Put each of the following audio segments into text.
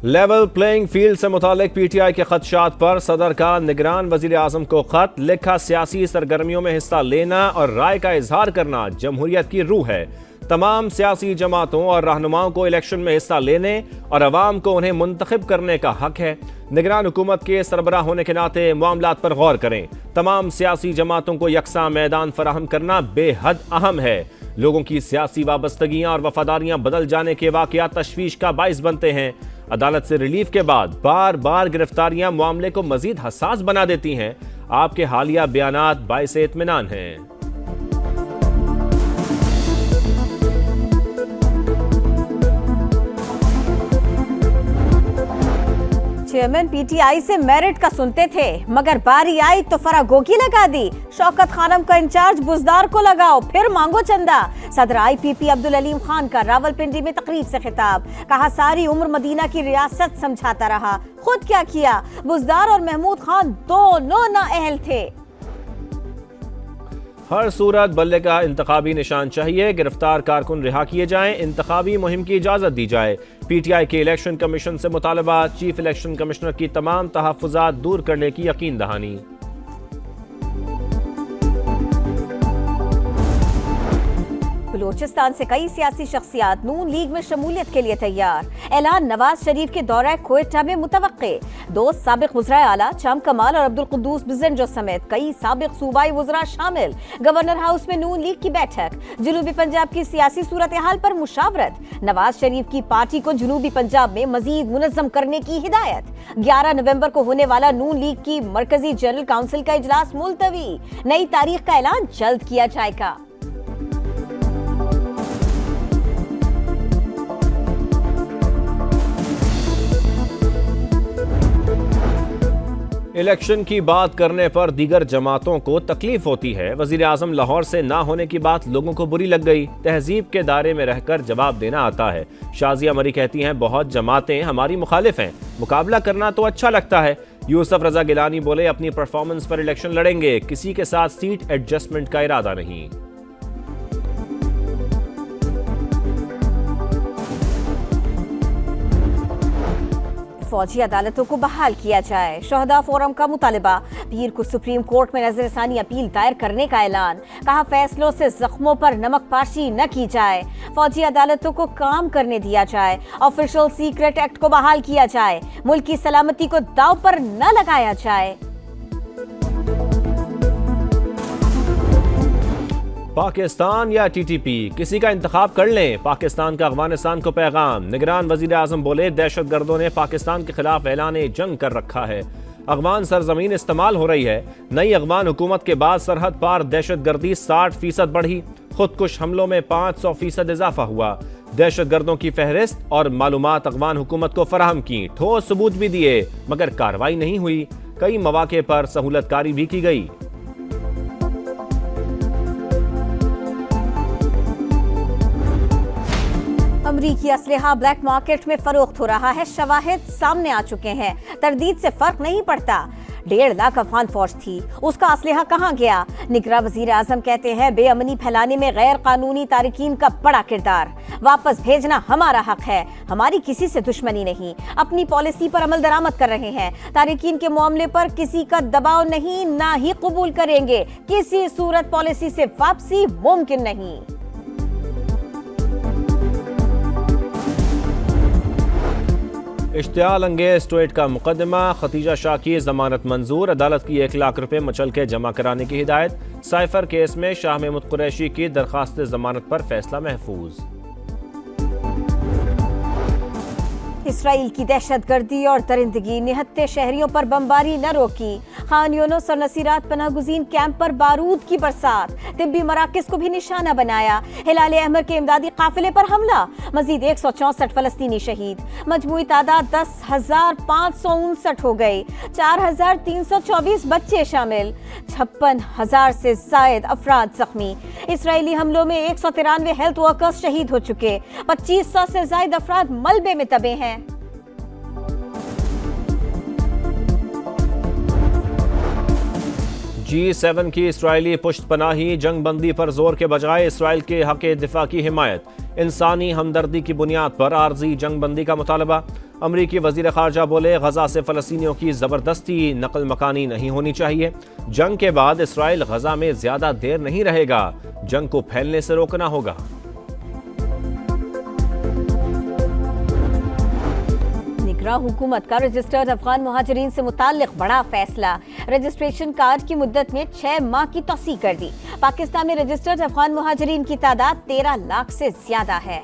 Level playing field से मुतालिक PTI के खदशात पर सदर का निगरान वजीर आजम को खत लिखा। सियासी सरगर्मियों में हिस्सा लेना और राय का इजहार करना जमहूरियत की रूह है। तमाम सियासी जमातों और रहनुमाओं को इलेक्शन में हिस्सा लेने और अवाम को उन्हें मुंतखब करने का हक है। निगरान हुकूमत के सरबराह होने के नाते मामलात पर गौर करें। तमाम सियासी जमातों को यकसा मैदान फराहम करना बेहद अहम है। लोगों की सियासी वाबस्तगियां और वफादारियां बदल जाने के वाकयात तशवीश का बाइस बनते हैं। अदालत से रिलीफ के बाद बार बार गिरफ्तारियां मामले को मजीद हसास बना देती हैं। आपके हालिया बयानात बाइसे इत्मीनान हैं। चेयरमैन पीटीआई से मेरिट का सुनते थे, मगर बारी आई तो फरागोगी लगा दी। शौकत खानम का इंचार्ज बुजदार को लगाओ, फिर मांगो चंदा। सदर आईपीपी अब्दुल अलीम खान का रावलपिंडी में तकरीब से खिताब। कहा सारी उम्र मदीना की रियासत समझाता रहा, खुद क्या किया। बुजदार और महमूद खान दोनों नाअहल थे। हर सूरत बल्ले का इंतखाबी निशान चाहिए। गिरफ्तार कारकुन रिहा किए जाएं। इंतखाबी मुहिम की इजाजत दी जाए। पीटीआई के इलेक्शन कमीशन से मुतालबा। चीफ इलेक्शन कमिश्नर की तमाम तहफ्फुजात दूर करने की यकीन दहानी। बलूचिस्तान से कई सियासी शख्सियात नून लीग में शमूलियत के लिए तैयार। ऐलान नवाज शरीफ के दौरा क्वेटा में मुतवक्के। 2 साबिक वज़राए आला चाम कमाल और अब्दुल कुद्दूस बिजंजो समेत कई साबिक सूबाई वज़रा शामिल। गवर्नर हाउस में नून लीग की बैठक। जनूबी पंजाब की सियासी सूरत हाल पर मुशावरत। नवाज शरीफ की पार्टी को जनूबी पंजाब में मजीद मुनज़्ज़म करने की हिदायत। 11 नवंबर को होने वाला नून लीग की मरकजी जनरल काउंसिल का इजलास मुलतवी। नई तारीख का ऐलान जल्द किया जाएगा। इलेक्शन की बात करने पर दीगर जमातों को तकलीफ होती है। वजीर आजम लाहौर से ना होने की बात लोगों को बुरी लग गई। तहजीब के दायरे में रहकर जवाब देना आता है। शाजिया मरी कहती हैं बहुत जमातें हमारी मुखालिफ हैं, मुकाबला करना तो अच्छा लगता है। यूसुफ रजा गिलानी बोले अपनी परफॉर्मेंस पर इलेक्शन लड़ेंगे, किसी के साथ सीट एडजस्टमेंट का इरादा नहीं। फौजी अदालतों को बहाल किया जाए। शहदा फोरम का मुतालिबा। पीर को सुप्रीम कोर्ट में नजरसानी अपील दायर करने का ऐलान। कहा फैसलों से जख्मों पर नमक पाशी न की जाए। फौजी अदालतों को काम करने दिया जाए। ऑफिशियल सीक्रेट एक्ट को बहाल किया जाए। मुल्क की सलामती को दांव पर न लगाया जाए। पाकिस्तान या टीटीपी, किसी का इंतखाब कर लें। पाकिस्तान का अफगानिस्तान को पैगाम। निगरान वजीर आजम बोले दहशतगर्दों ने पाकिस्तान के खिलाफ ऐलान जंग कर रखा है। अफगान सरजमीन इस्तेमाल हो रही है। नई अफगान हुकूमत के बाद सरहद पार दहशतगर्दी 60% बढ़ी। खुदकुश हमलों में 500% इजाफा हुआ। दहशतगर्दों की फहरिस्त और मालूमात अफगान हुकूमत को फराहम की। ठोस सबूत भी दिए, मगर कार्रवाई नहीं हुई। कई मौके पर सहूलतकारी भी की गई। अमरीकी असलहा ब्लैक मार्केट में फरोख्त हो रहा है। शवाहिद सामने आ चुके हैं। तरदीद से फर्क नहीं पड़ता। 1.5 लाख अफगान फौज थी, उसका असलहा कहां गया। निगरा वजीर आजम कहते हैं बेअमनी फैलाने में गैर कानूनी तारिकीन का बड़ा किरदार। वापस भेजना हमारा हक है, हमारी किसी से दुश्मनी नहीं। अपनी पॉलिसी पर अमल दरामद कर रहे हैं। तारिकीन के मामले पर किसी का दबाव नहीं, ना ही कबूल करेंगे। किसी सूरत पॉलिसी से वापसी मुमकिन नहीं। इश्तियाल अंगेज ट्वीट का मुकदमा। खतीजा शाह की जमानत मंजूर। अदालत की 1 लाख रुपए मचल के जमा कराने की हिदायत। साइफर केस में शाह महमूद कुरैशी की दरखास्त जमानत पर फैसला महफूज। इसराइल की दहशतगर्दी और दरिंदगी निहत्ते शहरियों पर बमबारी न रोकी। खान यूनुस और नसीरात पनाहगुजीन कैंप पर बारूद की बरसात। तिब्बी मराकज को भी निशाना बनाया। हिलाल अहमर के इमदादी काफिले पर हमला। मजीद 164 फलस्तीनी शहीद। मजमूई तादाद 10,559 हो गई। 4,324 बच्चे शामिल। 56,000 से जायद अफराद जख्मी। इसराइली हमलों में 193 हेल्थ वर्कर्स शहीद हो चुके। 2500 से जायद अफराद मलबे में दबे हैं। G7 की इसराइली पुश्तपनाही, जंग बंदी पर जोर के बजाय इसराइल के हक दिफा की हिमायत, इंसानी हमदर्दी की बुनियाद पर आर्जी जंग बंदी का मुतालबा। अमरीकी वजीर खारजा बोले, गजा से फलस्तीनियों की जबरदस्ती नकल मकानी नहीं होनी चाहिए। जंग के बाद इसराइल गजा में ज्यादा देर नहीं रहेगा, जंग को फैलने से रोकना होगा। निगरान हुकूमत का रजिस्टर्ड अफगान मुहाजिरीन से मुताल्लिक बड़ा फैसला, रजिस्ट्रेशन कार्ड की मुद्दत में 6 माह की तौसीह कर दी। पाकिस्तान में रजिस्टर्ड अफगान मुहाजिरीन की तादाद 13 लाख से ज्यादा है।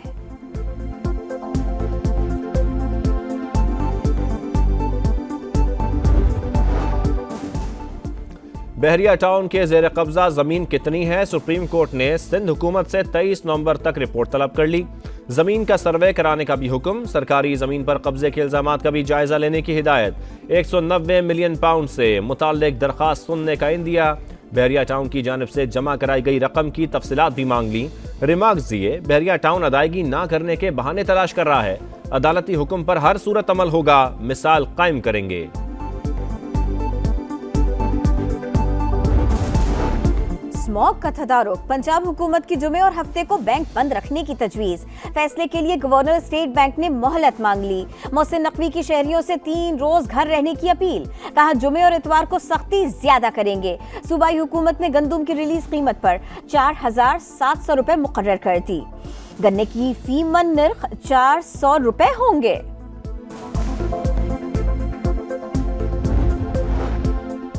बहरिया टाउन के जेर कब्जा जमीन कितनी है, सुप्रीम कोर्ट ने सिंध हुकूमत से 23 नवंबर तक रिपोर्ट तलब कर ली। जमीन का सर्वे कराने का भी हुक्म, सरकारी जमीन पर कब्जे के इल्जामात का भी जायजा लेने की हिदायत। 190 मिलियन पाउंड से मुताल्लिक दरखास्त सुनने का इंदिया। बहरिया टाउन की जानिब से जमा कराई गई रकम की तफसीलात भी मांग ली। रिमार्क्स दिए, बहरिया टाउन अदायगी ना करने के बहाने तलाश कर रहा है, अदालती हुक्म पर हर सूरत अमल होगा, मिसाल कायम करेंगे। स्मॉग का तदारुक, पंजाब हुकूमत की जुमे और हफ्ते को बैंक बंद रखने की तजवीज। फैसले के लिए गवर्नर स्टेट बैंक ने मोहलत मांग ली। मोहसिन नकवी की शहरियों से 3 रोज घर रहने की अपील, कहा जुमे और इतवार को सख्ती ज्यादा करेंगे। सूबाई हुकूमत ने गंदुम की रिलीज कीमत पर 4700 रुपए मुकर्रर कर दी। गन्ने की फी मन निर्ख 400 रुपए होंगे।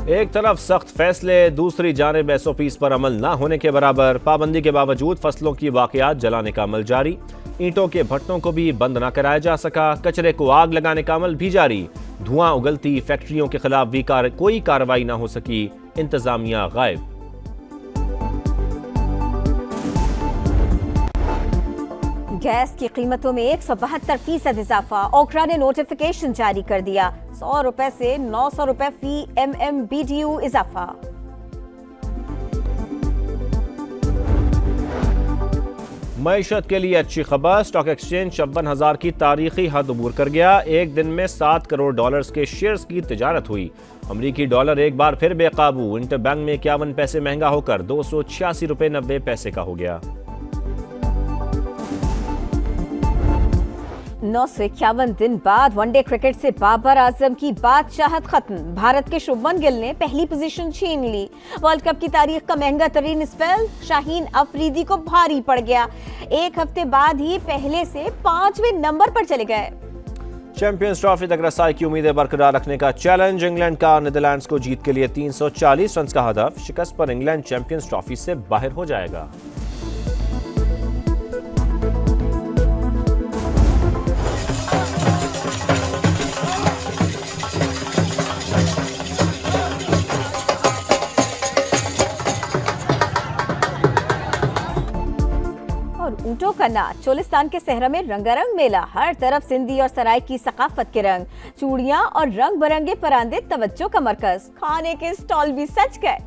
एक तरफ सख्त फैसले, दूसरी जानिब SOPs पर अमल ना होने के बराबर। पाबंदी के बावजूद फसलों की वाकयात जलाने का अमल जारी। ईंटों के भट्टों को भी बंद ना कराया जा सका, कचरे को आग लगाने का अमल भी जारी। धुआं उगलती फैक्ट्रियों के खिलाफ भी कोई कार्रवाई ना हो सकी, इंतजामिया गायब। गैस की कीमतों में 172% इजाफा, ओकरा ने नोटिफिकेशन जारी कर दिया। 100 रुपए से 900 रुपए फी MMBTU इजाफा। मईशत के लिए अच्छी खबर, स्टॉक एक्सचेंज 56,000 की तारीखी हद अबूर कर गया। एक दिन में $7 करोड़ के शेयर्स की तिजारत हुई। अमरीकी डॉलर एक बार फिर बेकाबू, इंटरबैंक में 51 पैसे महंगा होकर 286 रुपए 90 पैसे का हो गया। 951 दिन बाद वनडे क्रिकेट से बाबर आजम की बादशाहत खत्म। भारत के शुभमन गिल ने पहली पोजीशन छीन ली। वर्ल्ड कप की तारीख का महंगा तरीन स्पेल शाहीन अफरीदी को भारी पड़ गया। एक हफ्ते बाद ही पहले से 5वें नंबर पर चले गए। चैंपियंस ट्रॉफी तक रसाई की उम्मीदें बरकरार रखने का चैलेंज, इंग्लैंड का नीदरलैंड्स को जीत के लिए 340 रन का हदफ। शिकस्त पर इंग्लैंड चैंपियंस ट्रॉफी से बाहर हो जाएगा। ऊंटों का नाच, चोलिस्तान के सहरा में रंगारंग मेला, हर तरफ सिंधी और सराय की सकाफत के रंग, चूड़ियां और रंग बिरंगे परांदे तवज्जो का मरकज, खाने के स्टॉल भी सज गए।